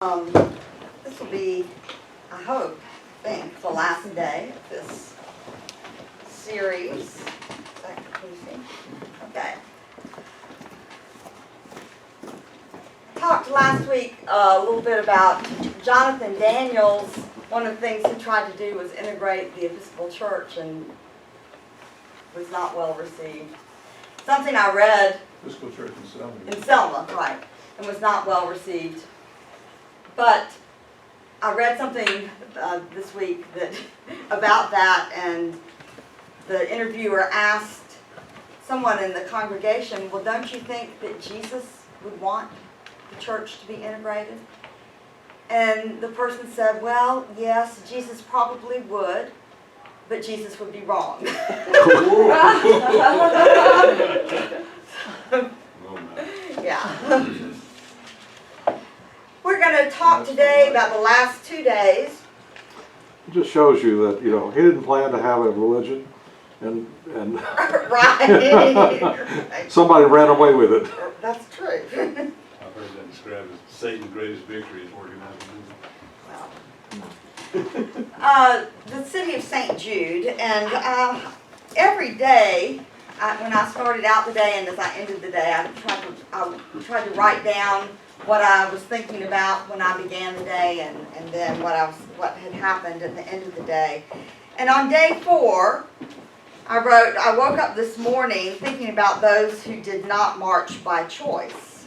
This will be, I think, the last day of this series. Is that conclusive? Okay. I talked last week a little bit about Jonathan Daniels. One of the things he tried to do was integrate the Episcopal Church and was not well received. Something I read Episcopal Church in Selma. In Selma, right, and was not well received. But I read something this week about that, and the interviewer asked someone in the congregation, well, don't you think that Jesus would want the church to be integrated? And the person said, well, yes, Jesus probably would, but Jesus would be wrong. Yeah. We're going to talk today about the last 2 days. It just shows you that, he didn't plan to have a religion, and Right. somebody ran away with it. That's true. I've heard that described as Satan's greatest victory is organizing. The city of St. Jude, and every day, when I started out the day and as I ended the day, I tried to write down what I was thinking about when I began the day, and then what had happened at the end of the day. And on day 4, I woke up this morning thinking about those who did not march by choice.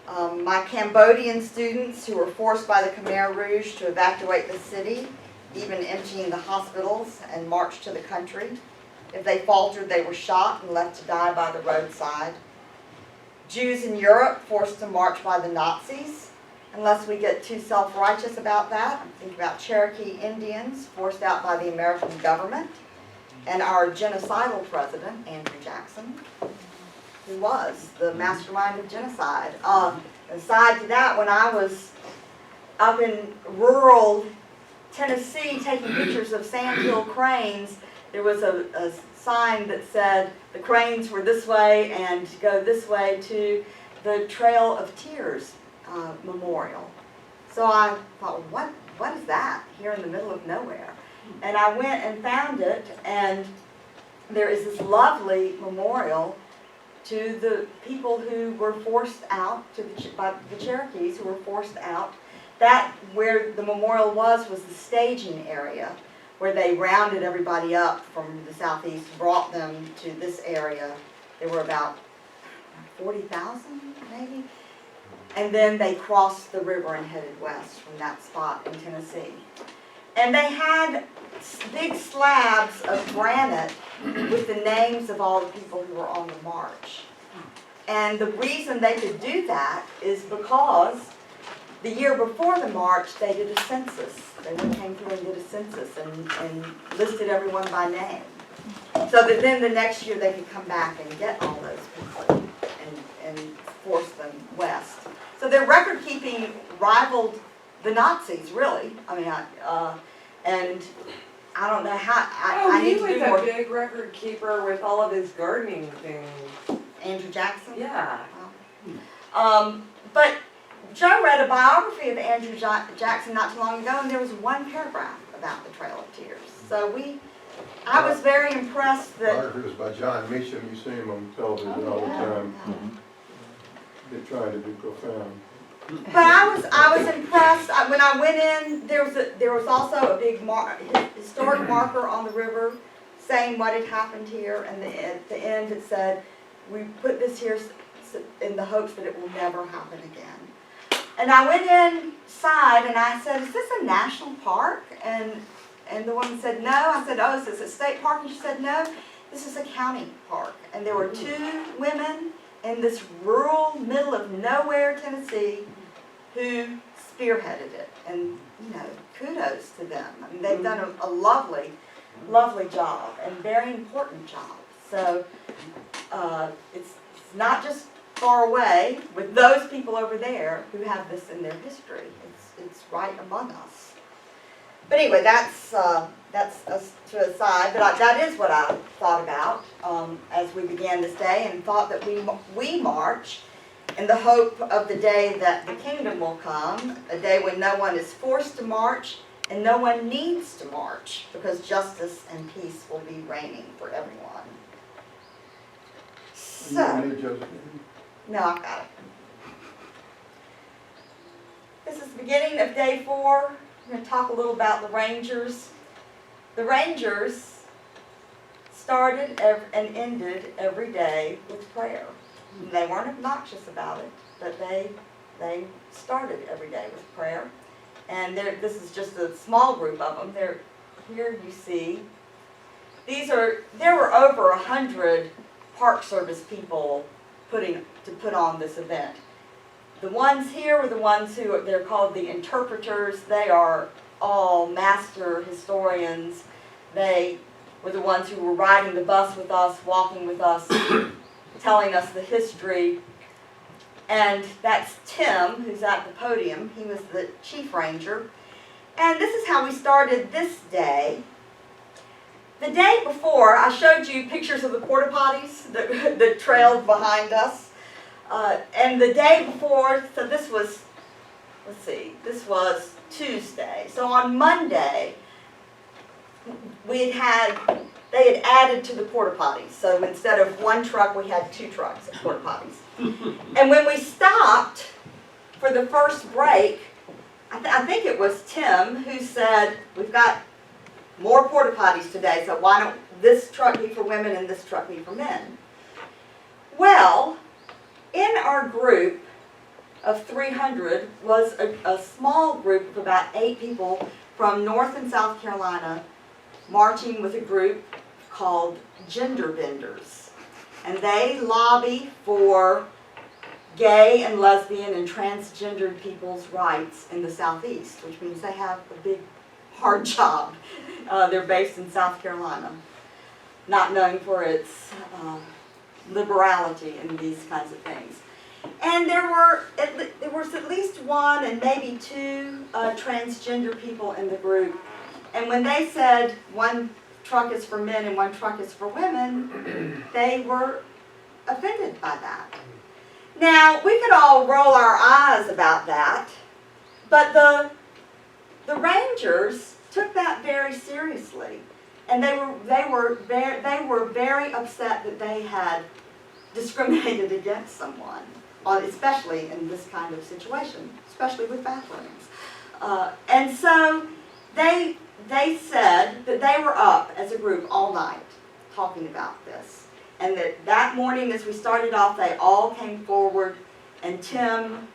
My Cambodian students who were forced by the Khmer Rouge to evacuate the city, even emptying the hospitals, and march to the country. If they faltered, they were shot and left to die by the roadside. Jews in Europe forced to march by the Nazis, unless we get too self-righteous about that. I'm thinking about Cherokee Indians forced out by the American government, and our genocidal president, Andrew Jackson, who was the mastermind of genocide. Aside to that, when I was up in rural Tennessee taking pictures of sandhill cranes, there was a sign that said the cranes were this way and to go this way to the Trail of Tears memorial. So I thought, what is that here in the middle of nowhere? And I went and found it, and there is this lovely memorial to the people who were forced out, by the Cherokees who were forced out. That, where the memorial was the staging area, where they rounded everybody up from the southeast, brought them to this area. There were about 40,000, maybe. And then they crossed the river and headed west from that spot in Tennessee. And they had big slabs of granite with the names of all the people who were on the march. And the reason they could do that is because the year before the march, they did a census. They came through and did a census and listed everyone by name. So that then the next year they could come back and get all those people and force them west. So their record keeping rivaled the Nazis, really. I mean, and I don't know how. I need to do more. He was a big record keeper with all of his gardening things. Andrew Jackson? Yeah. But Joe read a biography of Andrew Jackson not too long ago, and there was one paragraph about the Trail of Tears. So I was very impressed that... The biography was by John Meacham. You see him on television all the time. They're trying to be profound. But I was impressed. When I went in, there was also a big historic marker on the river saying what had happened here, and at the end it said, we put this here in the hopes that it will never happen again. And I went inside and I said, is this a national park? And the woman said, no. I said, oh, is this a state park? And she said, no, this is a county park. And there were 2 women in this rural, middle of nowhere Tennessee who spearheaded it. And, kudos to them. I mean, they've done a lovely, lovely job and very important job. So it's not just far away with those people over there who have this in their history. It's right among us. But anyway, that's us to the side. But that is what I thought about as we began this day, and thought that we march in the hope of the day that the kingdom will come, a day when no one is forced to march and no one needs to march, because justice and peace will be reigning for everyone. You don't So, need Josephine. no, I got it. This is the beginning of day 4. I'm going to talk a little about the Rangers. The Rangers started and ended every day with prayer. They weren't obnoxious about it, but they started every day with prayer. And this is just a small group of them. Here you see, there were over 100 Park Service people to put on this event. The ones here were the ones they're called the interpreters. They are all master historians. They were the ones who were riding the bus with us, walking with us, telling us the history. And that's Tim, who's at the podium. He was the chief ranger. And this is how we started this day. The day before, I showed you pictures of the porta potties that trailed behind us. And the day before, so this was, this was Tuesday. So on Monday, they had added to the porta potties. So instead of one truck, we had 2 trucks of porta potties. And when we stopped for the first break, I think it was Tim who said, we've got more porta potties today, so why don't this truck be for women and this truck be for men? Well, in our group of 300 was a small group of about 8 people from North and South Carolina marching with a group called Gender Benders. And they lobby for gay and lesbian and transgendered people's rights in the Southeast, which means they have a big, hard job. They're based in South Carolina, not known for its liberality in these kinds of things. And there was at least 1 and maybe 2 transgender people in the group. And when they said 1 truck is for men and 1 truck is for women, they were offended by that. Now, we could all roll our eyes about that, but the Rangers took that very seriously, and they were very upset that they had discriminated against someone, especially in this kind of situation, especially with bathrooms. And so they said that they were up as a group all night talking about this. And that morning as we started off, they all came forward, and Tim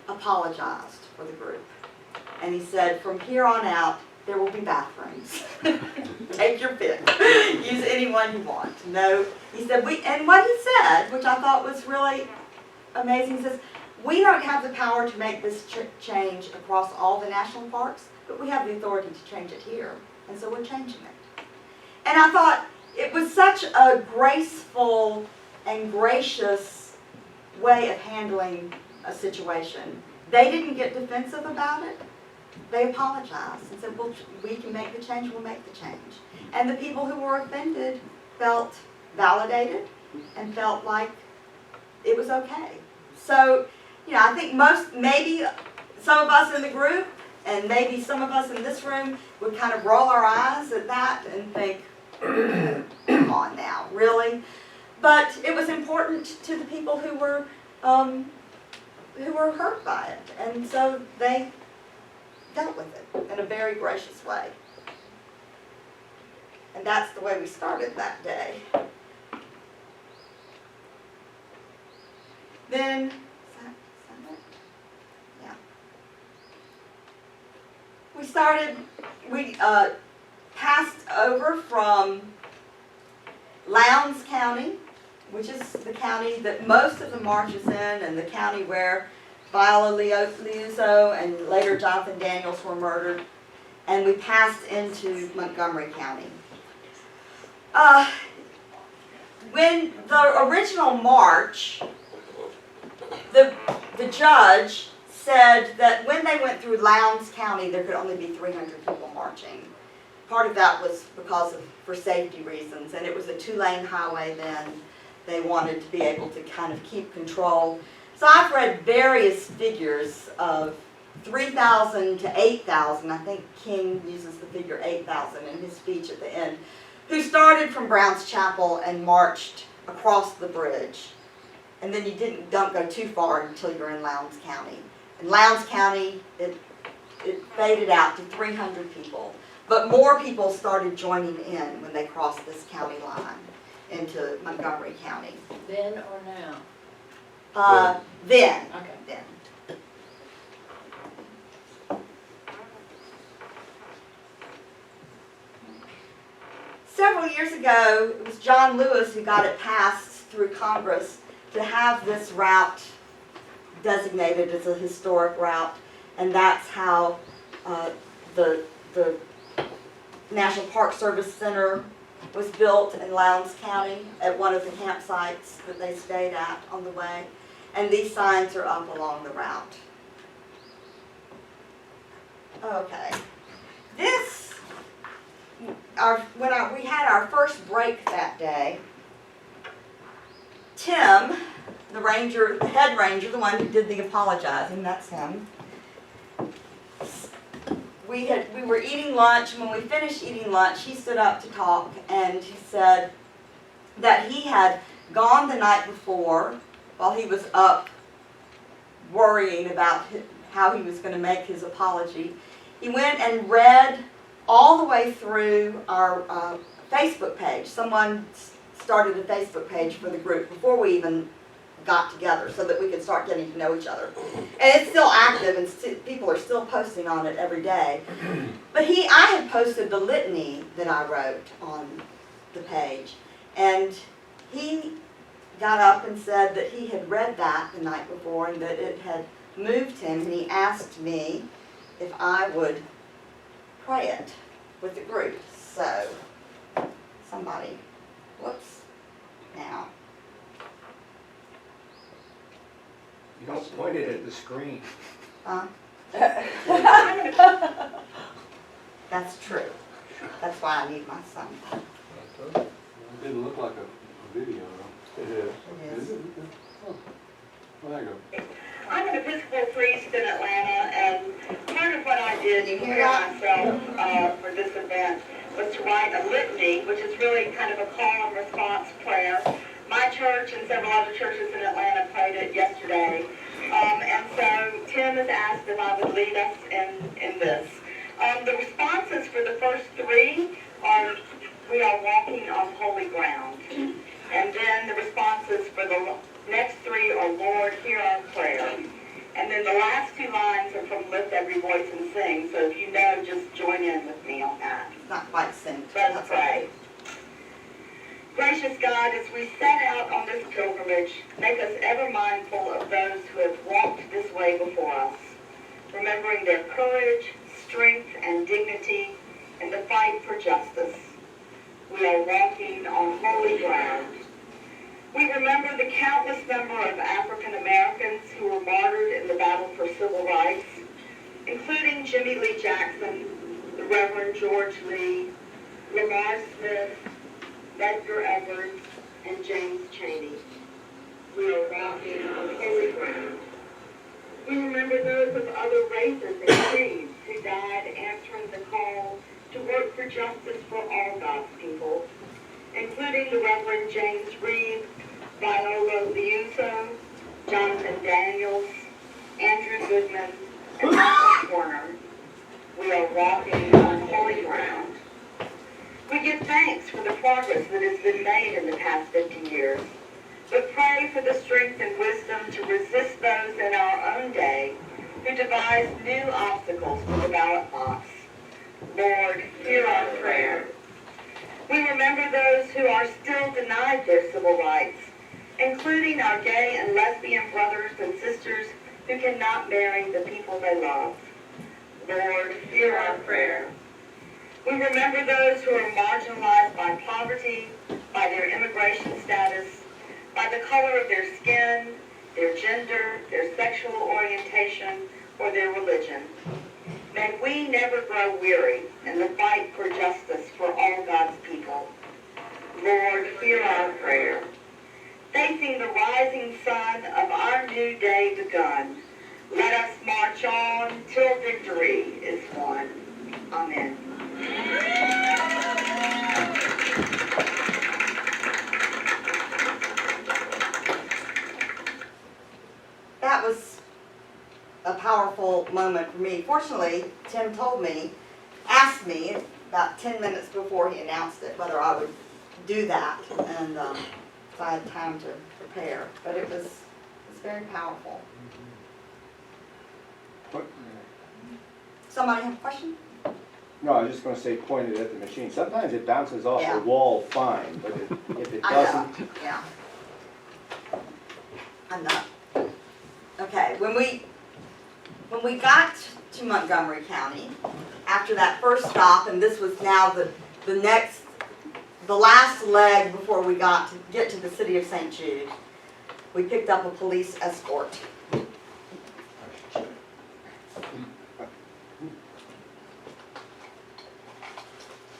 apologized for the group. And he said, from here on out, there will be bathrooms. Take your pick. Use any one you want. No, he said, and what he said, which I thought was really amazing, he says, we don't have the power to make this change across all the national parks, but we have the authority to change it here. And so we're changing it. And I thought, it was such a graceful and gracious way of handling a situation. They didn't get defensive about it. They apologized and said, well, we can make the change, we'll make the change. And the people who were offended felt validated and felt like it was okay. So, I think maybe some of us in the group and maybe some of us in this room would kind of roll our eyes at that and think, come on now, really? But it was important to the people who were hurt by it, and so they dealt with it in a very gracious way. And that's the way we started that day. Then, is that it? Yeah. We passed over from Lowndes County, which is the county that most of the march is in, and the county where Viola Liuzzo and later Jonathan Daniels were murdered, and we passed into Montgomery County. When the original march, the judge said that when they went through Lowndes County, there could only be 300 people marching. Part of that was for safety reasons, and it was a 2-lane highway then. They wanted to be able to kind of keep control. So I've read various figures of 3,000 to 8,000. I think King uses the figure 8,000 in his speech at the end, who started from Brown's Chapel and marched across the bridge. And then you don't go too far until you're in Lowndes County. In Lowndes County, it faded out to 300 people. But more people started joining in when they crossed this county line into Montgomery County. Then or now? Then. Okay. Then. Several years ago, it was John Lewis who got it passed through Congress to have this route designated as a historic route, and that's how the National Park Service Center was built in Lowndes County at one of the campsites that they stayed at on the way. And these signs are up along the route. Okay. This, we had our first break that day, Tim, the ranger, the head ranger, the one who did the apologizing, that's him. We were eating lunch, and when we finished eating lunch, he stood up to talk, and he said that he had gone the night before while he was up worrying about how he was going to make his apology. He went and read all the way through our Facebook page. Someone started a Facebook page for the group before we even got together so that we could start getting to know each other. And it's still active, and people are still posting on it every day. But I had posted the litany that I wrote on the page, and he got up and said that he had read that the night before and that it had moved him, and he asked me if I would pray it with the group. So, somebody, whoops, now. You don't point it at the screen. That's true. That's why I need my son. It didn't look like a video, though. It is. It is. Oh, well, there you go. I'm an Episcopal priest in Atlanta, and part of what I did to hear prepare that? myself for this event was to write a litany, which is really kind of a call and response prayer. My church and several other churches in Atlanta prayed it yesterday, and so Tim has asked if I would lead us in this. The responses for the first three are, "We are walking on holy ground," and then the responses for the next three are, "Lord, hear our prayer." And then the last two lines are from Lift Every Voice and Sing, so if you know, just join in with me on that. It's not quite synced. Let's pray. Gracious God, as we set out on this pilgrimage, make us ever mindful of those who have walked this way before us, remembering their courage, strength, and dignity in the fight for justice. We are walking on holy ground. We remember the countless number of African Americans who were martyred in the battle for civil rights, including Jimmy Lee Jackson, the Reverend George Lee, Lamar Smith, Edgar Edwards, and James Chaney. We are walking on holy ground. We remember those of other races and creeds who died answering the call to work for justice for all God's people, including the Reverend James Reed, Viola Liuzzo, Jonathan Daniels, Andrew Goodman, and Michael Warner. We are walking on holy ground. We give thanks for the progress that has been made in the past 50 years, but pray for the strength and wisdom to resist those in our own day who devise new obstacles for the ballot box. Lord, hear our prayer. We remember those who are still denied their civil rights, including our gay and lesbian brothers and sisters who cannot marry the people they love. Lord, hear our prayer. We remember those who are marginalized by poverty, by their immigration status, by the color of their skin, their gender, their sexual orientation, or their religion. May we never grow weary in the fight for justice for all God's people. Lord, hear our prayer. facing the rising sun of our new day begun. Let us march on till victory is won. Amen. That was a powerful moment for me. Fortunately, Tim asked me about 10 minutes before he announced it whether I would do that, and so I had time to prepare. But it was very powerful. Somebody have a question? No, I was just gonna say, point it at the machine. Sometimes it bounces off Yeah. the wall fine, but if it I know, doesn't, yeah. I'm not. Okay, when we got to Montgomery County, after that first stop, and this was now the last leg before we get to the city of St. Jude, we picked up a police escort.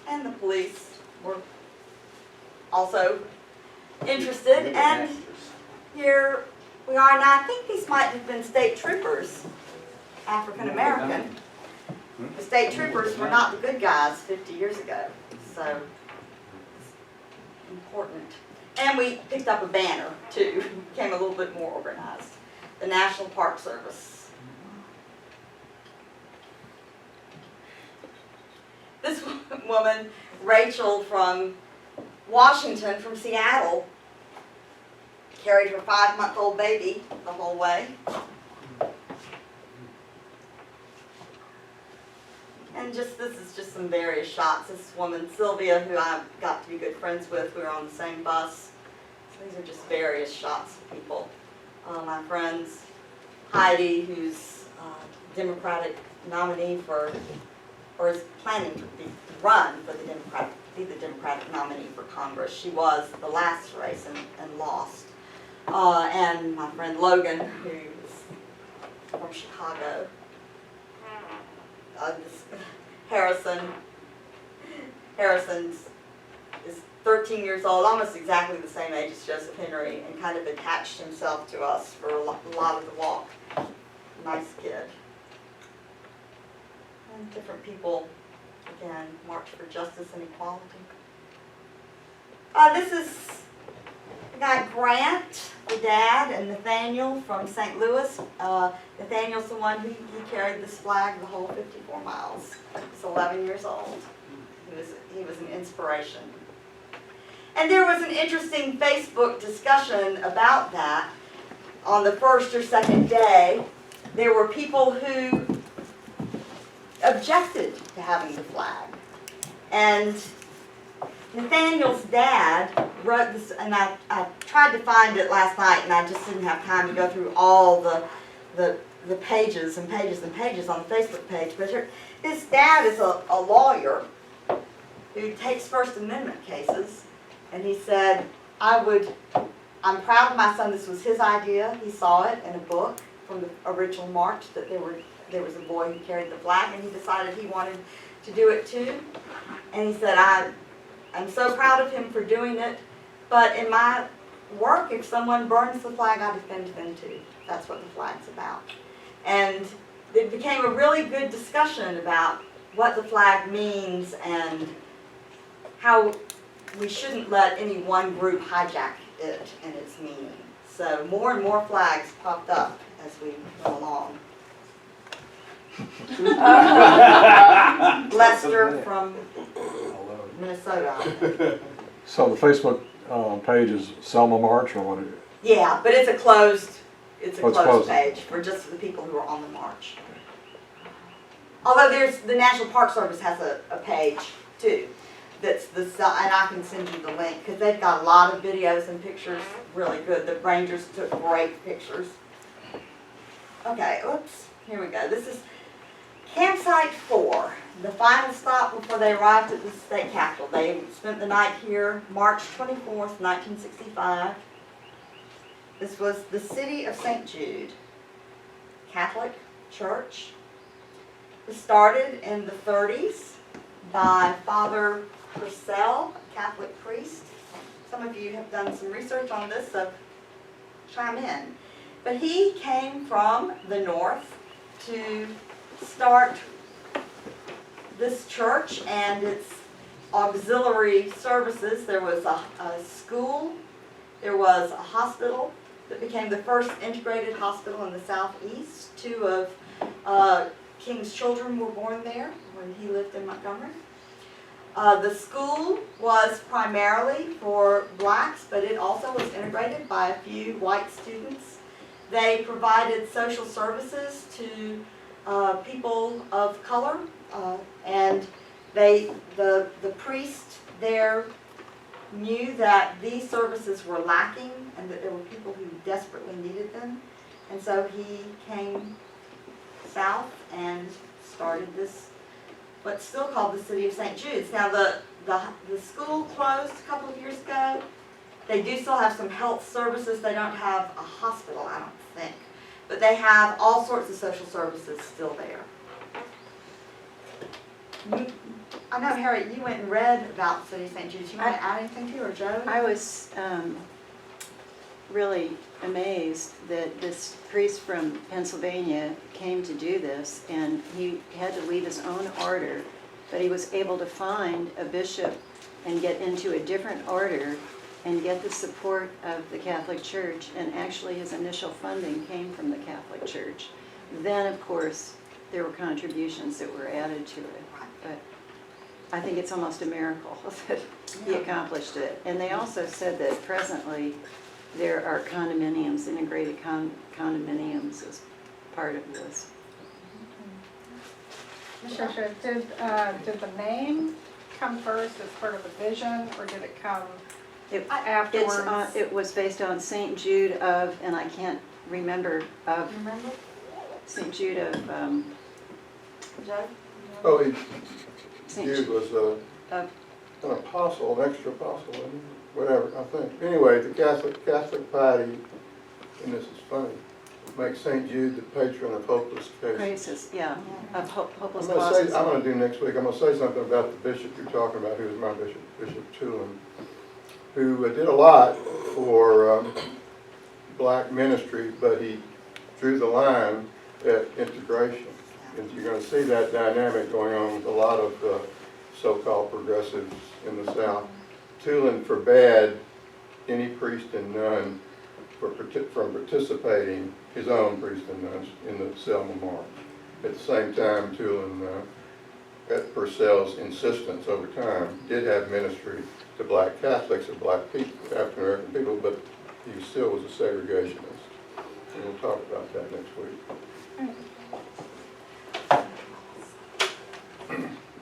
And the police were also interested, and here we are now. I think these might have been state troopers, African American. The state troopers were not the good guys 50 years ago, so it's important. And we picked up a banner too, became a little bit more organized. The National Park Service. This woman, Rachel from Washington, from Seattle, carried her 5-month-old baby the whole way. And this is just some various shots. This woman, Sylvia, who I got to be good friends with, we were on the same bus. So these are just various shots of people. My friends, Heidi, who's a Democratic nominee or is planning to run for be the Democratic nominee for Congress. She was the last race and lost. And my friend Logan, who's from Chicago. Harrison is 13 years old, almost exactly the same age as Joseph Henry, and kind of attached himself to us for a lot of the walk. Nice kid. And different people, again, march for justice and equality. This is, we got Grant, the dad, and Nathaniel from St. Louis. Nathaniel's the one who carried this flag the whole 54 miles. He's 11 years old. He was an inspiration. And there was an interesting Facebook discussion about that on the first or second day. There were people who objected to having the flag. And Nathaniel's dad wrote this, and I tried to find it last night, and I just didn't have time to go through all the pages and pages and pages on the Facebook page. But his dad is a lawyer who takes First Amendment cases, and he said, I'm proud of my son. This was his idea. He saw it in a book from the original march that there was a boy who carried the flag, and he decided he wanted to do it too. And he said, I'm so proud of him for doing it, but in my work, if someone burns the flag, I defend them too. That's what the flag's about. And it became a really good discussion about what the flag means and how we shouldn't let any one group hijack it and its meaning. So more and more flags popped up as we went along. Lester from Minnesota. So the Facebook page is Selma March, or what is it? Yeah, but it's a closed closed page for just the people who are on the march. Although the National Park Service has a page too. That's and I can send you the link because they've got a lot of videos and pictures. Really good. The rangers took great pictures. Okay, oops. Here we go. This is Campsite 4, the final stop before they arrived at the state capitol. They spent the night here, March 24th, 1965. This was the city of St. Jude, Catholic church. It started in the 30s by Father Purcell, a Catholic priest, some of you have done some research on this, so chime in. But he came from the north to start this church and its auxiliary services. There was a school, there was a hospital that became the first integrated hospital in the southeast. 2 of King's children were born there when he lived in Montgomery. The school was primarily for blacks, but it also was integrated by a few white students. They provided social services to people of color, and the priest there knew that these services were lacking and that there were people who desperately needed them. And so he came south and started this, what's still called the City of St. Jude's. Now the school closed a couple of years ago. They do still have some health services. They don't have a hospital, I don't think. But they have all sorts of social services still there. I know, Harriet, you went and read about the City of St. Jude's. You want to add anything to, or Joe? I was really amazed that this priest from Pennsylvania came to do this, and he had to leave his own order, but he was able to find a bishop and get into a different order and get the support of the Catholic Church, and actually his initial funding came from the Catholic Church. Then, of course, there were contributions that were added to it, but I think it's almost a miracle that he accomplished it. And they also said that presently there are condominiums, integrated condominiums as part of this. Tricia, did the name come first as part of the vision, or did it come afterwards? It was based on St. Jude of, and I can't remember, of St. Jude of, Joe? Oh, St. Jude was of, an apostle, an extra apostle, wasn't he? Whatever, I think. Anyway, the Catholic piety, and this is funny, makes St. Jude the patron of hopeless cases. Crisis, yeah, of hopeless I'm causes. going to do next week, I'm going to say something about the bishop you're talking about, who was my bishop, Bishop Tulin, who did a lot for black ministry, but he drew the line at integration. And you're going to see that dynamic going on with a lot of so-called progressives in the South. Tulin forbade any priest and nun from participating, his own priest and nuns, in the Selma March. At the same time, Tulin, at Purcell's insistence over time, did have ministry to black Catholics and black people, African American people, but he still was a segregationist. And we'll talk about that next week.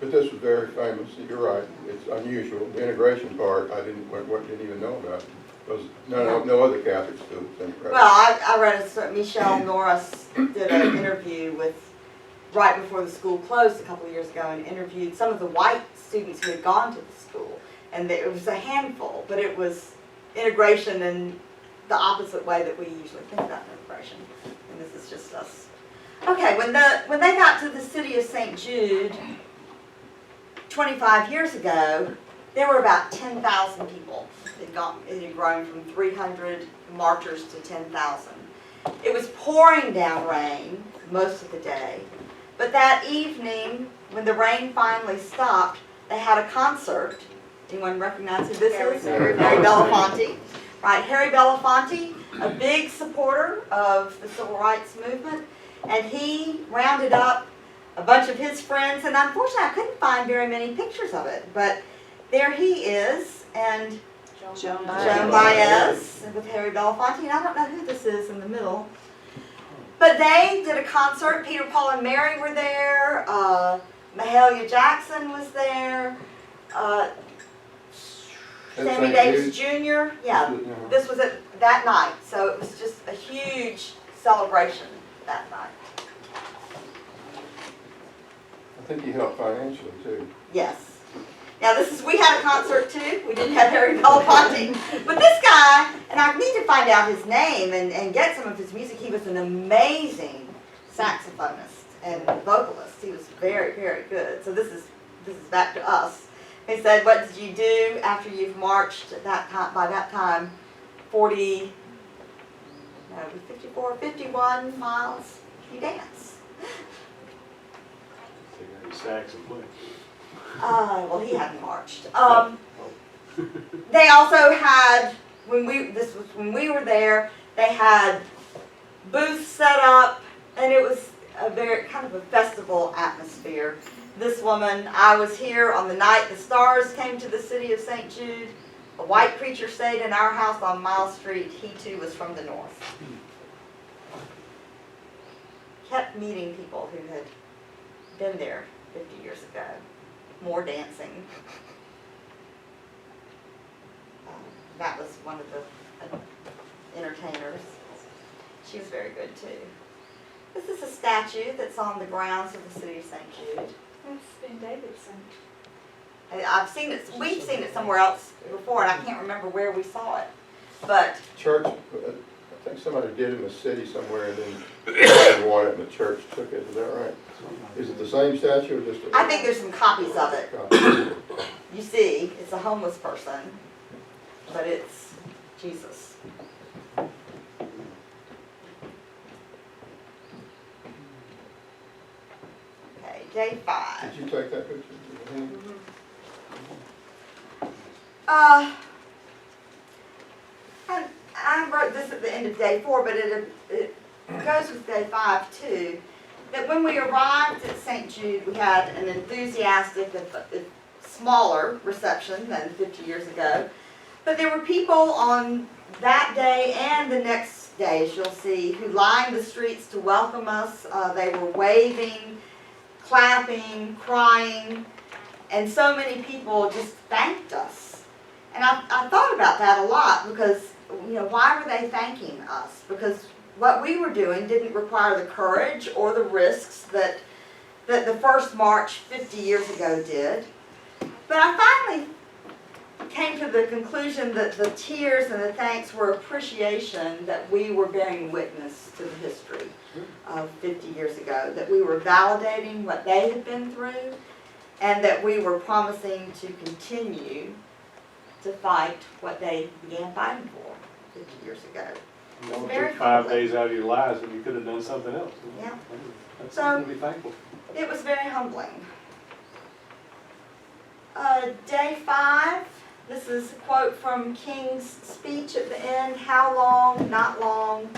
But this was very famous. You're right. It's unusual. The integration part, I didn't even know about. Because no other Catholic school was integrated. Well, I read Michelle Norris did an interview with, right before the school closed a couple of years ago, and interviewed some of the white students who had gone to the school. And it was a handful, but it was integration in the opposite way that we usually think about integration. And this is just us. Okay, when they got to the City of St. Jude 25 years ago, there were about 10,000 people. It had grown from 300 marchers to 10,000. It was pouring down rain most of the day, but that evening, when the rain finally stopped, they had a concert. Anyone recognize who this is? Harry Belafonte. Right, Harry Belafonte, a big supporter of the civil rights movement, and he rounded up a bunch of his friends, and unfortunately I couldn't find very many pictures of it, but there he is, and Joan Baez with Harry Belafonte, and I don't know who this is in the middle. But they did a concert. Peter, Paul, and Mary were there. Mahalia Jackson was there. Sammy Davis Jr. Yeah, this was that night, so it was just a huge celebration that night. I think he helped financially too. Yes. Now we had a concert too. We didn't have Harry Belafonte. But this guy, and I need to find out his name and get some of his music. He was an amazing saxophonist and vocalist. He was very, very good. So this is back to us. He said, what did you do after you've marched at that time, by that time, 51 miles? You dance. Sacks and play. Well, he hadn't marched. They also had, when we were there, they had booths set up, and it was a very kind of a festival atmosphere. This woman, I was here on the night the stars came to the city of St. Jude. A white preacher stayed in our house on Mile Street. He too was from the north. Kept meeting people who had been there 50 years ago. More dancing. That was one of the entertainers. She was very good too. This is a statue that's on the grounds of the city of St. Jude. That's Ben Davidson. I've seen it, we've seen it somewhere else before, and I can't remember where we saw it. But Church, I think somebody did in the city somewhere and then they wanted it and the church took it, is that right? Is it the same statue or just a? I think there's some copies of it. copy? You see, it's a homeless person, but it's Jesus. Okay, day 5. Did you take that picture? I wrote this at the end of day 4, but it goes with day 5 too. That when we arrived at St. Jude, we had an enthusiastic, smaller reception than 50 years ago. But there were people on that day and the next day, as you'll see, who lined the streets to welcome us. They were waving, clapping, crying, and so many people just thanked us. And I thought about that a lot because, you know, why were they thanking us? Because what we were doing didn't require the courage or the risks that the first march 50 years ago did. But I finally came to the conclusion that the tears and the thanks were appreciation that we were bearing witness to the history of 50 years ago, that we were validating what they had been through, and that we were promising to continue to fight what they began fighting for 50 years ago. You only Very took 5 humbling. days out of your lives and you could have done something else. Yeah. That's So- something to be thankful. It was very humbling. Day 5, this is a quote from King's speech at the end. How long? Not long,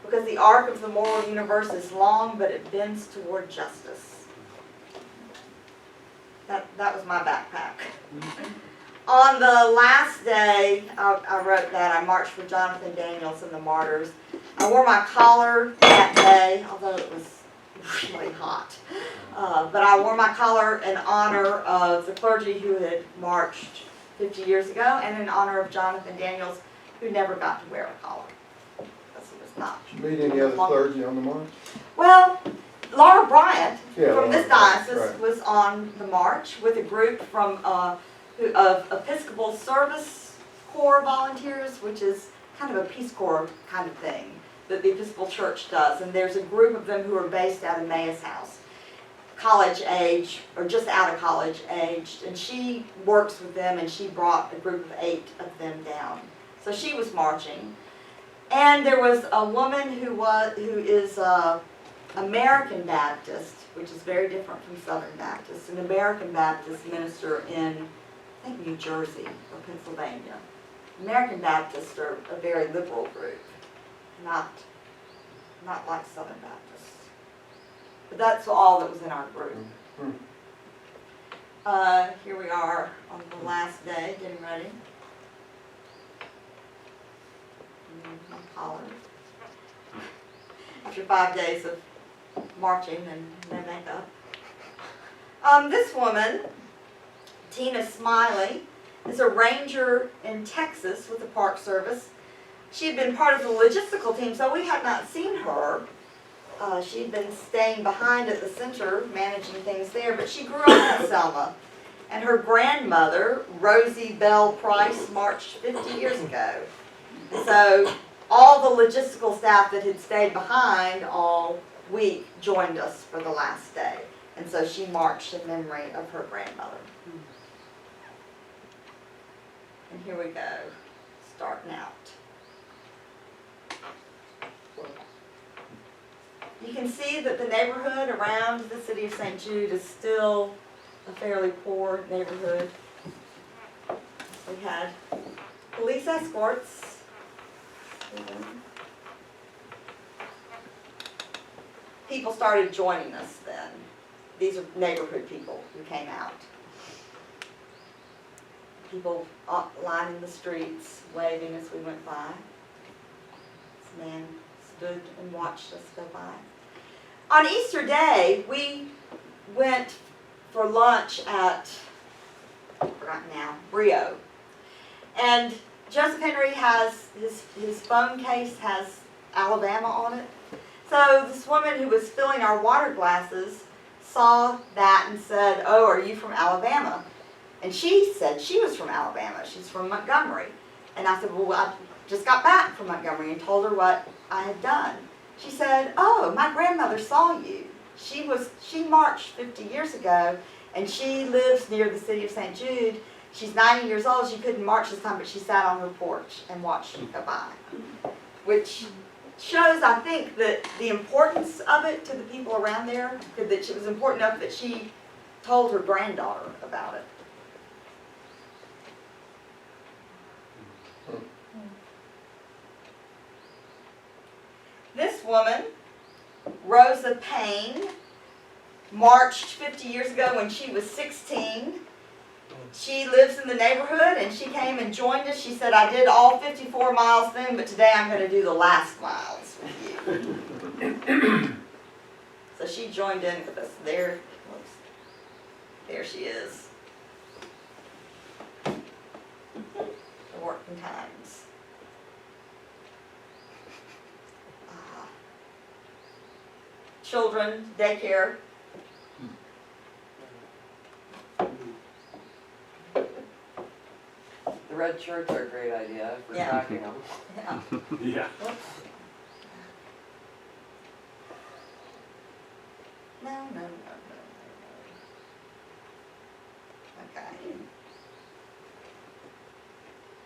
because the arc of the moral universe is long, but it bends toward justice. That was my backpack. On the last day, I wrote that I marched with Jonathan Daniels and the Martyrs. I wore my collar that day, although it was really hot. But I wore my collar in honor of the clergy who had marched 50 years ago, and in honor of Jonathan Daniels, who never got to wear a collar, because he was not. Did you meet any other clergy on the march? Well, Laura Bryant Yeah, from this Laura, diocese right. was on the march with a group from of Episcopal Service Corps volunteers, which is kind of a Peace Corps kind of thing that the Episcopal Church does. And there's a group of them who are based out of Emmaus House, college age, or just out of college aged. And she works with them, and she brought a group of 8 of them down. So she was marching. And there was a woman who is American Baptist, which is very different from Southern Baptist, an American Baptist minister in, I think, New Jersey or Pennsylvania. American Baptists are a very liberal group, not like Southern Baptists. But that's all that was in our group. Here we are on the last day, getting ready. My collar. After 5 days of marching and no makeup. This woman, Tina Smiley, is a ranger in Texas with the Park Service. She had been part of the logistical team, so we had not seen her. She'd been staying behind at the center, managing things there, but she grew up in Selma. And her grandmother, Rosie Bell Price, marched 50 years ago. So all the logistical staff that had stayed behind all week joined us for the last day. And so she marched in memory of her grandmother. And here we go, starting out. You can see that the neighborhood around the city of St. Jude is still a fairly poor neighborhood. We had police escorts. People started joining us then. These are neighborhood people who came out. People lining the streets, waving as we went by. This man stood and watched us go by. On Easter Day, we went for lunch at, I forgot now, Brio. And Joseph Henry has, his phone case has Alabama on it. So this woman who was filling our water glasses saw that and said, "Oh, are you from Alabama?" And she said she was from Alabama. She's from Montgomery. And I said, "Well, I just got back from Montgomery," and told her what I had done. She said, "Oh, my grandmother saw you. She marched 50 years ago, and she lives near the city of St. Jude. She's 90 years old. She couldn't march this time, but she sat on her porch and watched you go by." Which shows, I think, that the importance of it to the people around there, that it was important enough that she told her granddaughter about it. This woman, Rosa Payne, marched 50 years ago when she was 16. She lives in the neighborhood, and she came and joined us. She said, "I did all 54 miles then, but today I'm going to do the last miles with you." So she joined in with us. There she is. The working times. Children, daycare. The red shirts are a great idea for Yeah. tracking them. Yeah. Yeah. Whoops. No. Okay.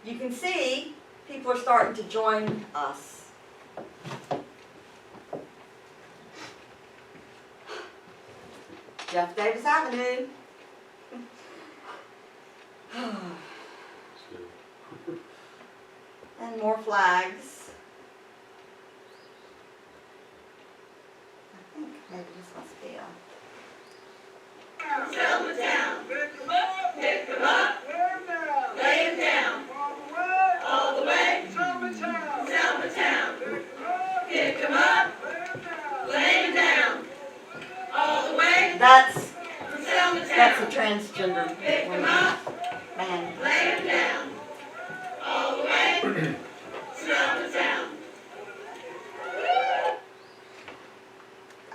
You can see people are starting to join us. Jeff Davis Avenue. And more flags. I think maybe this must be a... Selma town. Pick them up. Lay them down. All the way. Selma town. Pick them up. Lay them down. All the way. That's Selma town. a transgender Pick them woman. up. Man. Lay them down. All the way. Selma town.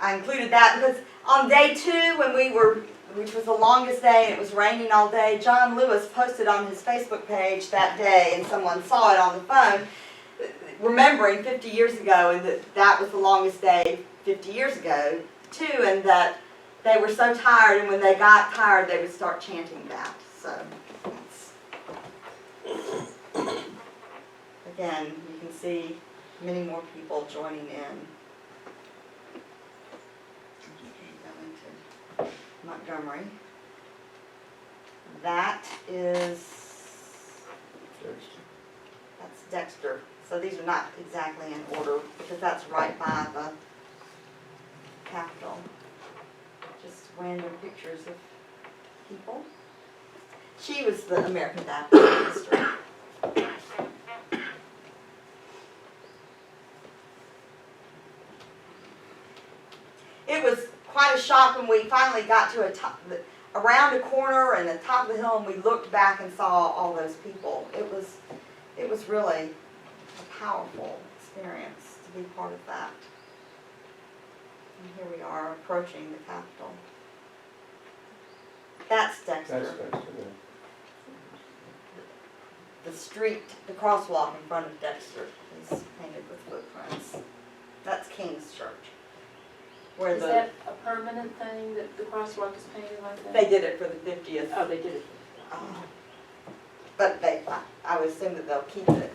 I included that because on day 2 when which was the longest day and it was raining all day, John Lewis posted on his Facebook page that day and someone saw it on the phone, remembering 50 years ago, and that was the longest day 50 years ago too, and that they were so tired, and when they got tired they would start chanting that. So again, you can see many more people joining in. Go into Montgomery. That is, that's Dexter. So these are not exactly in order because that's right by the Capitol. Just random pictures of people. She was the American Baptist minister. It was quite a shock when we finally got to around a corner and the top of the hill, and we looked back and saw all those people. It was really a powerful experience to be part of that. And here we are approaching the Capitol. That's Dexter. That's Dexter, yeah. The street, the crosswalk in front of Dexter is painted with footprints. That's King's Church. Where Is that a permanent thing, that the crosswalk is painted like that? they did it for the 50th. Oh, they did it. but I would assume that they'll keep it.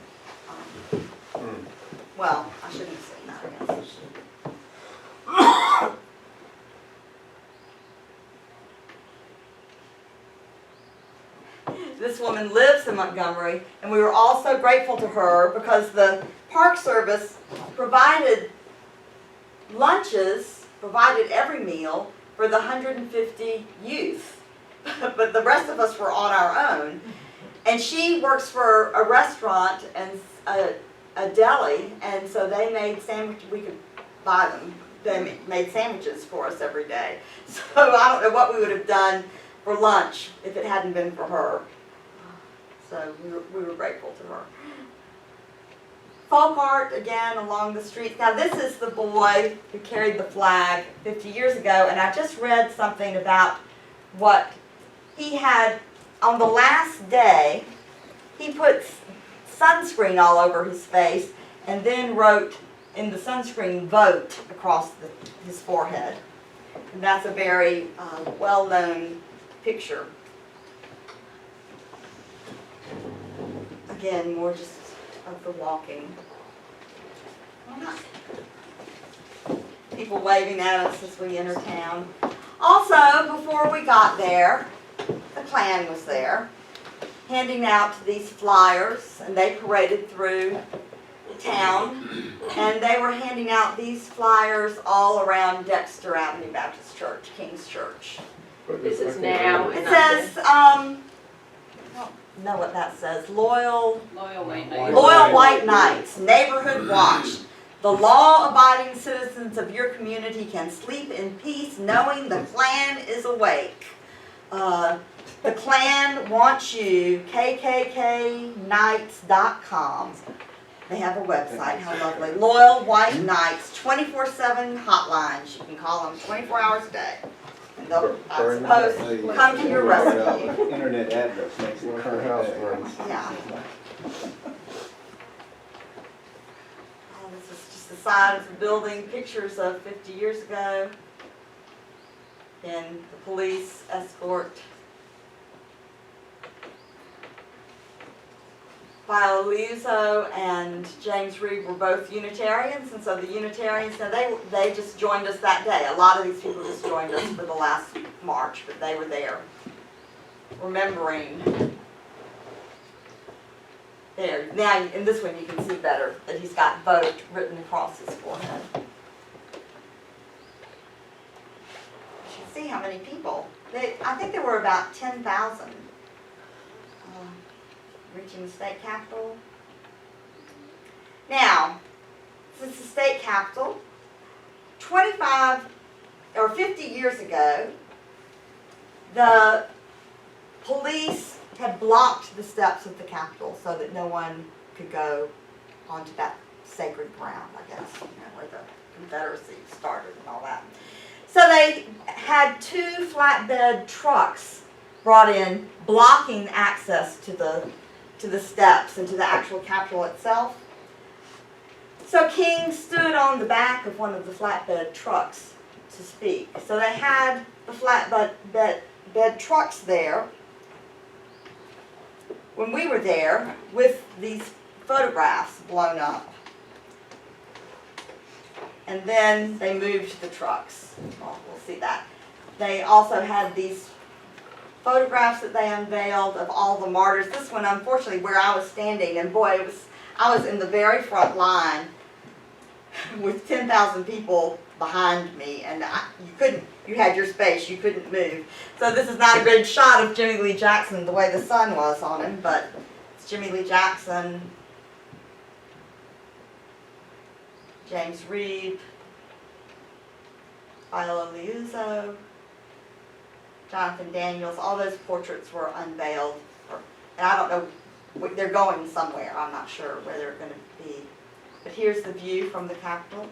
Well, I shouldn't assume that, I guess. This woman lives in Montgomery, and we were all so grateful to her because the Park Service provided lunches, provided every meal for the 150 youth. But the rest of us were on our own. And she works for a restaurant and a deli, and so they made sandwiches. We could buy them. They made sandwiches for us every day. So I don't know what we would have done for lunch if it hadn't been for her. So we were grateful to her. Folk art again along the streets. Now this is the boy who carried the flag 50 years ago, and I just read something about what he had on the last day. He put sunscreen all over his face and then wrote in the sunscreen "vote" across his forehead. And that's a very well-known picture. Again, more just of the walking. People waving at us as we enter town. Also, before we got there, the Klan was there, handing out these flyers, and they paraded through town, and they were handing out these flyers all around Dexter Avenue Baptist Church, King's Church. This is now. It says, I don't know what that says, Loyal White Knights, Neighborhood Watch. The law-abiding citizens of your community can sleep in peace knowing the Klan is awake. The Klan wants you, kkknights.com. They have a website, how lovely. Loyal White Knights, 24/7 hotlines. You can call them 24 hours a day. And they'll, I suppose, come to your rescue. Internet address makes it current house. Yeah. Oh, this is just the side of the building, pictures of 50 years ago. And the police escort. Liuzzo and James Reed were both Unitarians, and so the Unitarians, now they just joined us that day. A lot of these people just joined us for the last march, but they were there, remembering. There, now in this one you can see better that he's got "vote" written across his forehead. You should see how many people. I think there were about 10,000. Reaching the state capitol. Now, since the state capitol, 25 or 50 years ago, the police had blocked the steps of the capitol so that no one could go onto that sacred ground, I guess, where the Confederacy started and all that. So they had 2 flatbed trucks brought in, blocking access to the steps and to the actual capitol itself. So King stood on the back of one of the flatbed trucks to speak. So they had the flatbed trucks there when we were there with these photographs blown up. And then they moved the trucks. Well, we'll see that. They also had these photographs that they unveiled of all the martyrs. This one, unfortunately, where I was standing, and boy, I was in the very front line with 10,000 people behind me, and you had your space, you couldn't move. So this is not a good shot of Jimmy Lee Jackson the way the sun was on him, but it's Jimmy Lee Jackson, James Reed, Liuzzo, Jonathan Daniels. All those portraits were unveiled, and I don't know, they're going somewhere. I'm not sure where they're going to be. But here's the view from the Capitol.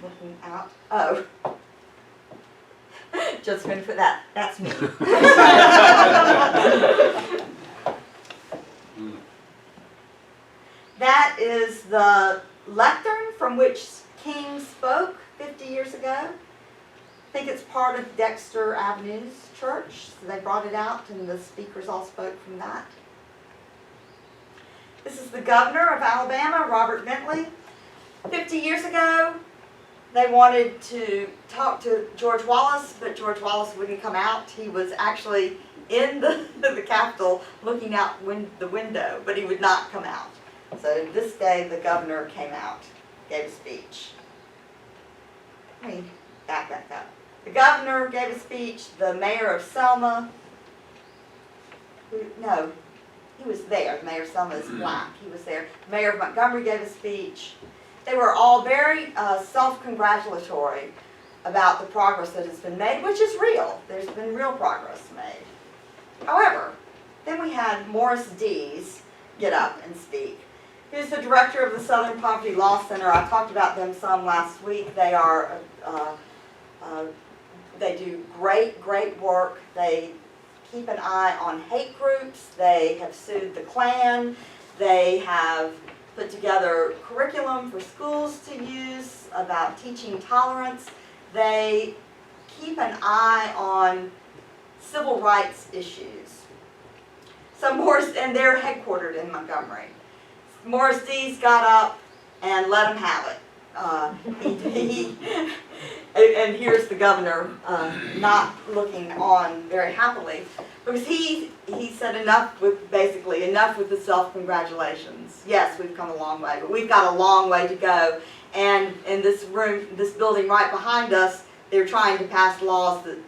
Looking out. Oh. Just going to put that. That's me. That is the lectern from which King spoke 50 years ago. think it's part of Dexter Avenue's church, so they brought it out and the speakers all spoke from that. This is the governor of Alabama, Robert Bentley. 50 years ago, they wanted to talk to George Wallace, but George Wallace wouldn't come out. He was actually in the Capitol looking out the window, but he would not come out. So this day, the governor came out, gave a speech. Let me back that up. The governor gave a speech, the mayor of Selma, no, he was there. The mayor of Selma is black. He was there. The mayor of Montgomery gave a speech. They were all very self-congratulatory about the progress that has been made, which is real. There's been real progress made. However, then we had Morris Dees get up and speak. He's the director of the Southern Poverty Law Center. I talked about them some last week. They are, they do great work. They keep an eye on hate groups. They have sued the Klan. They have put together curriculum for schools to use about teaching tolerance. They keep an eye on civil rights issues. So Morris, and they're headquartered in Montgomery. Morris Dees got up and let him have it. And here's the governor not looking on very happily, because he said enough with the self-congratulations. Yes, we've come a long way, but we've got a long way to go. And in this room, this building right behind us, they're trying to pass laws that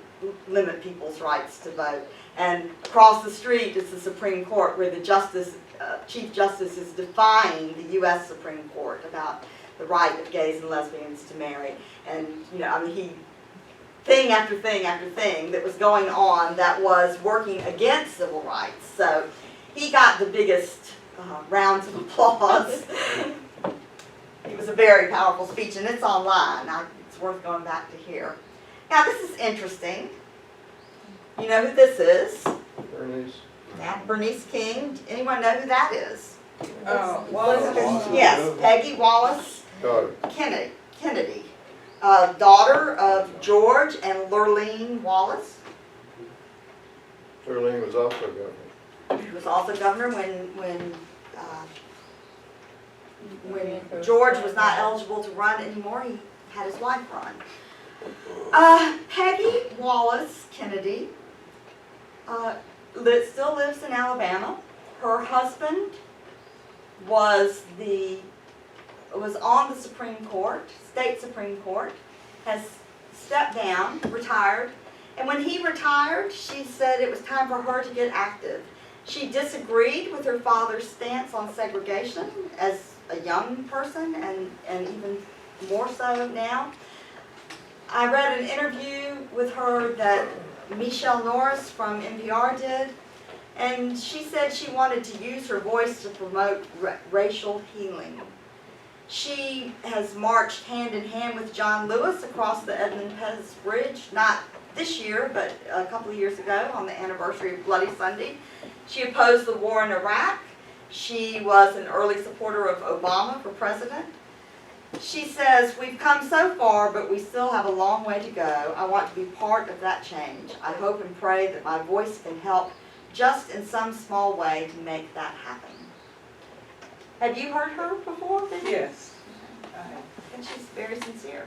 limit people's rights to vote. And across the street is the Supreme Court, where the Chief Justice is defying the U.S. Supreme Court about the right of gays and lesbians to marry. And, you know, I mean, thing after thing after thing that was going on that was working against civil rights. So he got the biggest rounds of applause. It was a very powerful speech, and it's online. It's worth going back to hear. Now, this is interesting. You know who this is? Bernice. Bernice King. Anyone know who that is? Wallace. Yes, Peggy Wallace Daughter. Kennedy, daughter of George and Lurleen Wallace. Lurleen was also governor. He was also governor when George was not eligible to run anymore. He had his wife run. Peggy Wallace Kennedy still lives in Alabama. Her husband was on the Supreme Court, state Supreme Court, has stepped down, retired, and when he retired, she said it was time for her to get active. She disagreed with her father's stance on segregation as a young person, and even more so now. I read an interview with her that Michelle Norris from NPR did, and she said she wanted to use her voice to promote racial healing. She has marched hand in hand with John Lewis across the Edmund Pettus Bridge, not this year, but a couple of years ago on the anniversary of Bloody Sunday. She opposed the war in Iraq. She was an early supporter of Obama for president. She says, "We've come so far, but we still have a long way to go. I want to be part of that change. I hope and pray that my voice can help just in some small way to make that happen." Have you heard her before? Yes. And she's very sincere.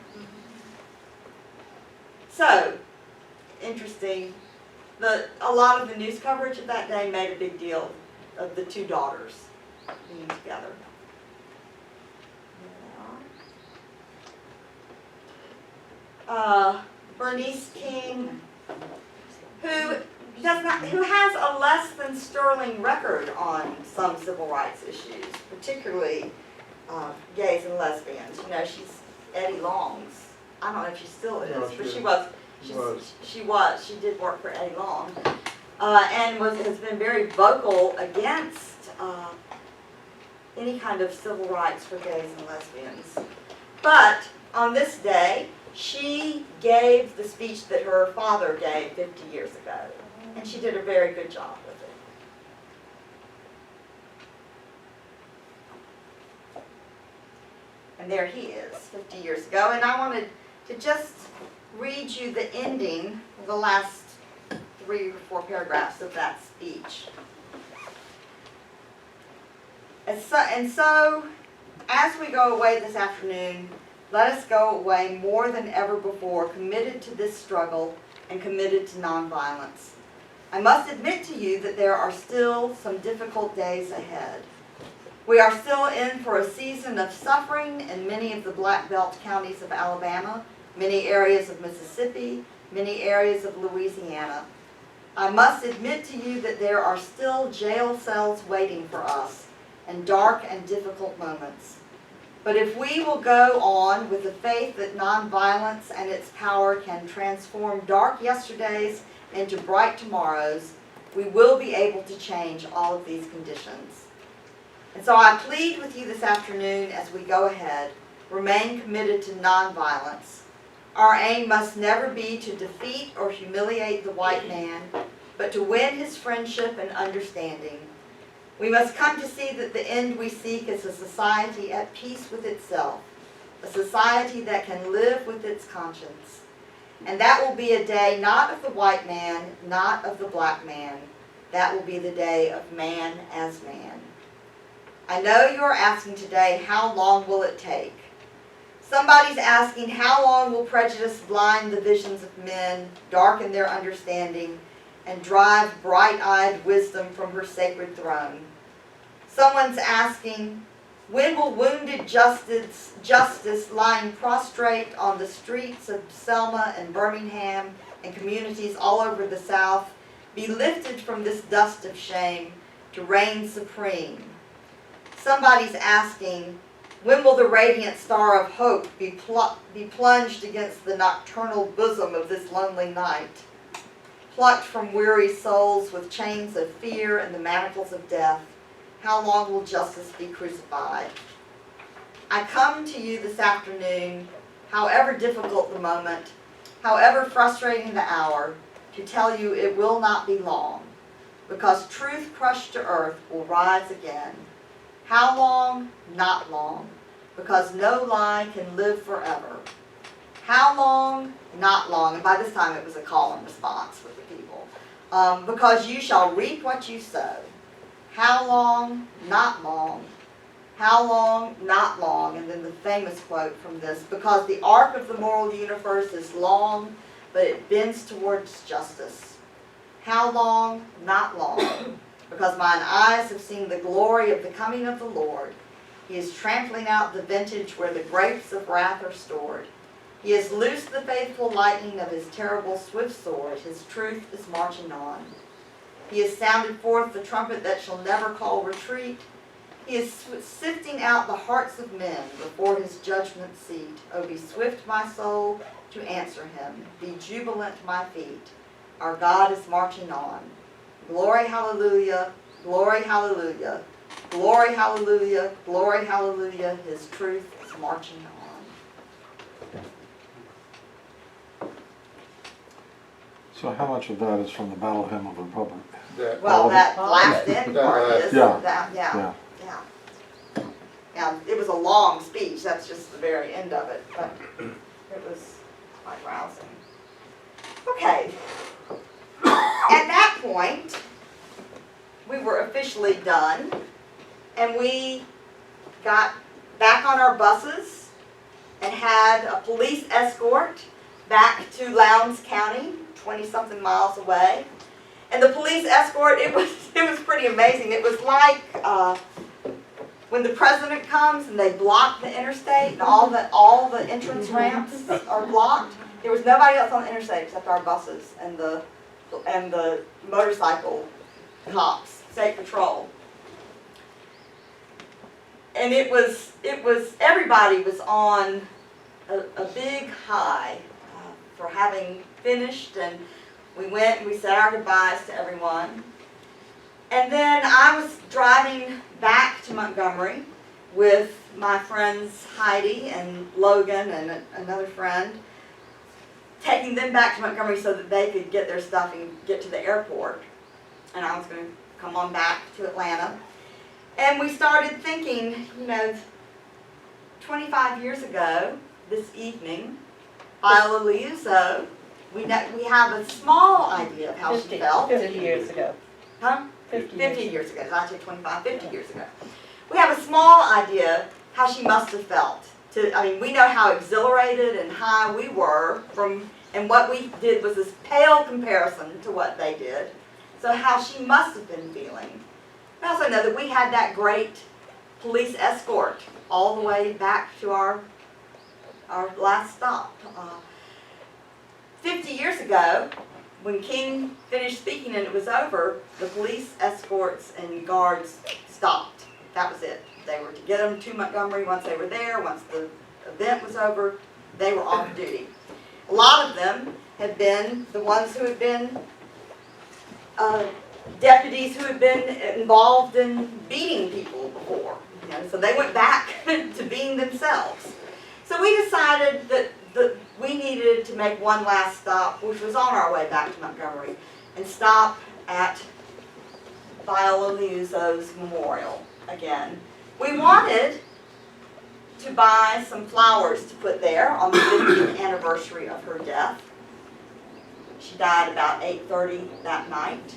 So, interesting. A lot of the news coverage of that day made a big deal of the two daughters being together. Bernice King, who has a less than sterling record on some civil rights issues, particularly gays and lesbians. You know, she's Eddie Long's. I don't know if she still is, No, but she did work for Eddie Long, and has been very vocal against any kind of civil rights for gays and lesbians. But on this day, she gave the speech that her father gave 50 years ago, and she did a very good job with it. And there he is, 50 years ago, and I wanted to just read you the ending, the last 3 or 4 paragraphs of that speech. And so, as we go away this afternoon, let us go away more than ever before, committed to this struggle and committed to nonviolence. I must admit to you that there are still some difficult days ahead. We are still in for a season of suffering in many of the Black Belt counties of Alabama, many areas of Mississippi, many areas of Louisiana. I must admit to you that there are still jail cells waiting for us, and dark and difficult moments. But if we will go on with the faith that nonviolence and its power can transform dark yesterdays into bright tomorrows, we will be able to change all of these conditions. And so I plead with you this afternoon as we go ahead, remain committed to nonviolence. Our aim must never be to defeat or humiliate the white man, but to win his friendship and understanding. We must come to see that the end we seek is a society at peace with itself, a society that can live with its conscience. And that will be a day not of the white man, not of the black man. That will be the day of man as man. I know you're asking today, how long will it take? Somebody's asking, how long will prejudice blind the visions of men, darken their understanding, and drive bright-eyed wisdom from her sacred throne? Someone's asking, when will wounded justice lying prostrate on the streets of Selma and Birmingham and communities all over the South be lifted from this dust of shame to reign supreme? Somebody's asking, when will the radiant star of hope be plunged against the nocturnal bosom of this lonely night, plucked from weary souls with chains of fear and the manacles of death? How long will justice be crucified? I come to you this afternoon, however difficult the moment, however frustrating the hour, to tell you it will not be long, because truth crushed to earth will rise again. How long? Not long, because no lie can live forever. How long? Not long. And by this time it was a call and response with the people. Because you shall reap what you sow. How long? Not long. How long? Not long. And then the famous quote from this, because the arc of the moral universe is long, but it bends towards justice. How long? Not long. Because mine eyes have seen the glory of the coming of the Lord. He is trampling out the vintage where the grapes of wrath are stored. He has loosed the faithful lightning of his terrible swift sword. His truth is marching on. He has sounded forth the trumpet that shall never call retreat. He is sifting out the hearts of men before his judgment seat. Oh, be swift, my soul, to answer him. Be jubilant, my feet. Our God is marching on. Glory, hallelujah, glory, hallelujah, glory, hallelujah, glory, hallelujah. His truth is marching on. So how much of that is from the Battle Hymn of the Republic? Well, that last end part is, Yeah. Yeah, it was a long speech, that's just the very end of it, but it was quite rousing. Okay, at that point, we were officially done, and we got back on our buses and had a police escort back to Lowndes County, 20-something miles away. And the police escort, it was pretty amazing. It was like when the president comes and they block the interstate and all the entrance ramps are blocked. There was nobody else on the interstate except our buses and the motorcycle cops, state patrol. And it was everybody was on a big high for having finished, and we went and we said our goodbyes to everyone. And then I was driving back to Montgomery with my friends Heidi and Logan and another friend, taking them back to Montgomery so that they could get their stuff and get to the airport. And I was going to come on back to Atlanta. And we started thinking, 25 years ago, this evening, Viola Liuzzo, we have a small idea of how she felt. 50 years ago. Huh? 50 50 years ago, I said 25, 50 years ago. We have a small idea how she must have felt. I mean, we know how exhilarated and high we were from, and what we did was this pale comparison to what they did. So how she must have been feeling. We also know that we had that great police escort all the way back to our last stop. 50 years ago, when King finished speaking and it was over, the police escorts and guards stopped. That was it. They were to get them to Montgomery once they were there. Once the event was over, they were off duty. A lot of them had been the ones who had been deputies who had been involved in beating people before. You know, so they went back to being themselves. So we decided that we needed to make one last stop, which was on our way back to Montgomery, and stop at Viola Liuzzo's memorial again. We wanted to buy some flowers to put there on the 50th anniversary of her death. She died about 8:30 that night.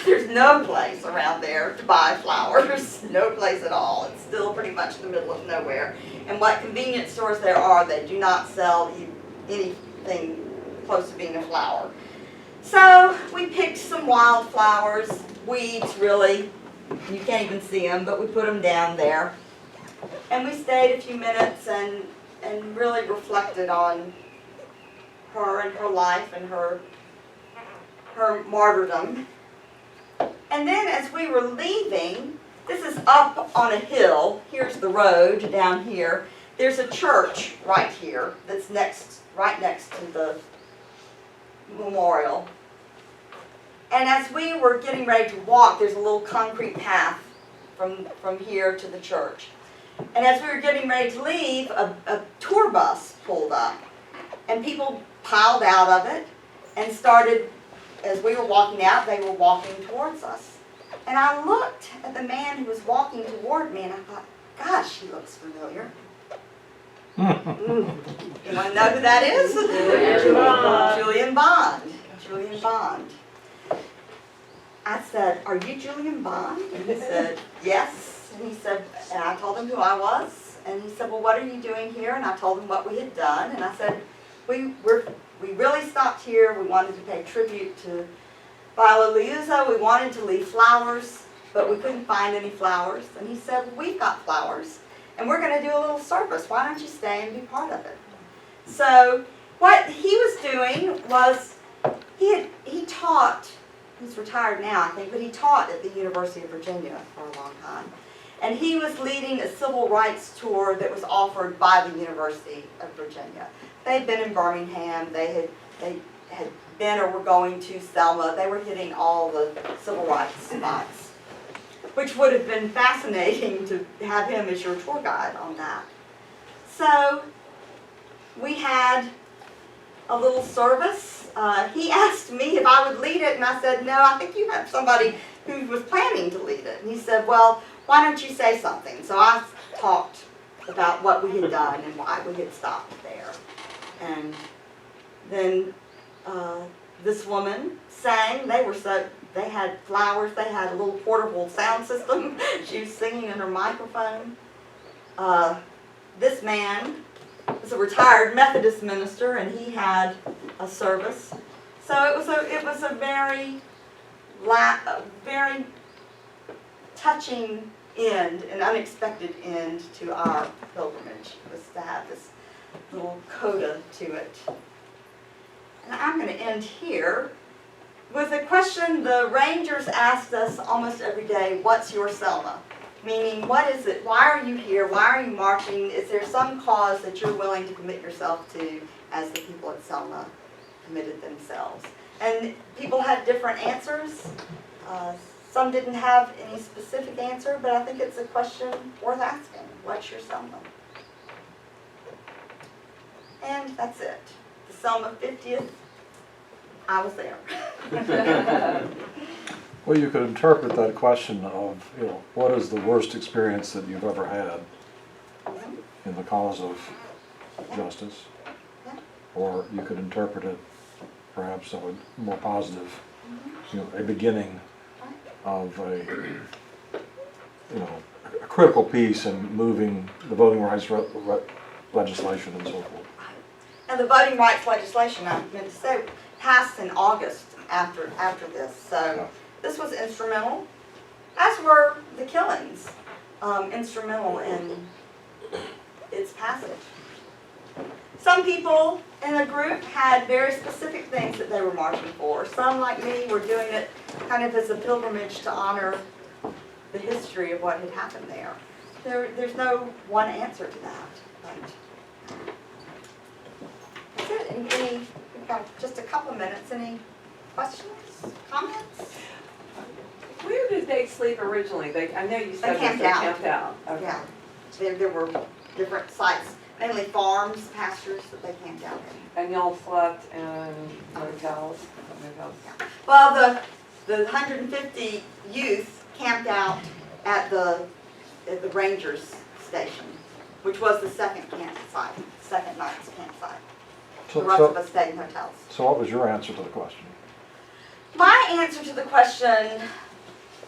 There's no place around there to buy flowers, no place at all. It's still pretty much in the middle of nowhere. And what convenience stores there are, they do not sell anything close to being a flower. So we picked some wildflowers, weeds really. You can't even see them, but we put them down there. And we stayed a few minutes and really reflected on her and her life and her martyrdom. And then as we were leaving, this is up on a hill. Here's the road down here. There's a church right here that's right next to the memorial. And as we were getting ready to walk, there's a little concrete path from here to the church. And as we were getting ready to leave, a tour bus pulled up. And people piled out of it and started, as we were walking out, they were walking towards us. And I looked at the man who was walking toward me and I thought, gosh, he looks familiar. You want to know who that is? Julian Bond. Julian Bond. I said, are you Julian Bond? And he said, yes. And he said, and I told him who I was. And he said, well, what are you doing here? And I told him what we had done. And I said, we really stopped here. We wanted to pay tribute to Viola Liuzzo. We wanted to leave flowers, but we couldn't find any flowers. And he said, well, we've got flowers, and we're going to do a little service. Why don't you stay and be part of it? So what he was doing was he taught, he's retired now, I think, but he taught at the University of Virginia for a long time. And he was leading a civil rights tour that was offered by the University of Virginia. They'd been in Birmingham, they had been or were going to Selma. They were hitting all the civil rights spots, which would have been fascinating to have him as your tour guide on that. So we had a little service. He asked me if I would lead it, and I said, no, I think you have somebody who was planning to lead it. And he said, well, why don't you say something? So I talked about what we had done and why we had stopped there. And then this woman sang. They had flowers. They had a little portable sound system. She was singing in her microphone. This man was a retired Methodist minister, and he had a service. So it was a very touching end, an unexpected end to our pilgrimage, was to have this little coda to it. And I'm going to end here with a question the rangers asked us almost every day: what's your Selma? Meaning, what is it? Why are you here? Why are you marching? Is there some cause that you're willing to commit yourself to, as the people at Selma committed themselves? And people had different answers. Some didn't have any specific answer, but I think it's a question worth asking. What's your Selma? And that's it. The Selma 50th, I was there. Well, you could interpret that question of, what is the worst experience that you've ever had in the cause of justice? or you could interpret it perhaps of a more positive, a beginning of a critical piece in moving the voting rights legislation and so forth. And the voting rights legislation, I meant to say, passed in August after this. So this was instrumental, as were the killings, instrumental in its passage. Some people in a group had very specific things that they were marching for. Some, like me, were doing it kind of as a pilgrimage to honor the history of what had happened there. There's no one answer to that. But that's it. We've got just a couple of minutes. Any questions, comments? Where did they sleep originally? I know you said They camped they out. camped out. Okay. Yeah, there were different sites, mainly farms, pastures that they camped out in. And y'all slept in motels? Well, the 150 youth camped out at the Rangers station, which was the second campsite, second night's campsite. The rest of us stayed in hotels. So what was your answer to the question? My answer to the question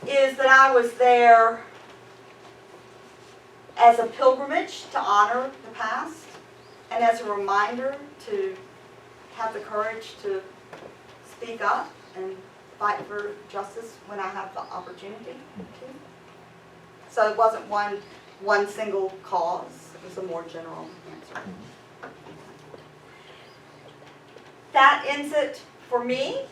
is that I was there as a pilgrimage to honor the past and as a reminder to have the courage to speak up and fight for justice when I have the opportunity to. So it wasn't one single cause, it was a more general answer. That ends it for me.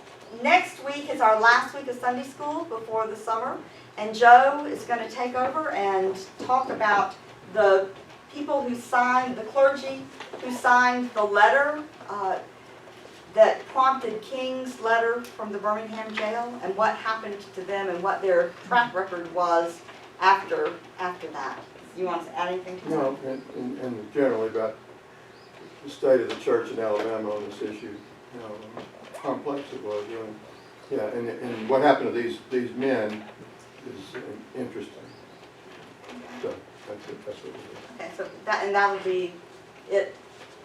Next week is our last week of Sunday school before the summer, and Joe is going to take over and talk about the people who signed, the clergy who signed the letter that prompted King's letter from the Birmingham jail, and what happened to them and what their track record was after that. You want to add anything to that? No, and generally about the state of the church in Alabama on this issue, how complex it was, really. Yeah, and what happened to these men is interesting. So that's what it is. Okay, so that will be it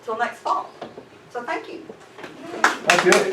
till next fall. So thank you. Thank you.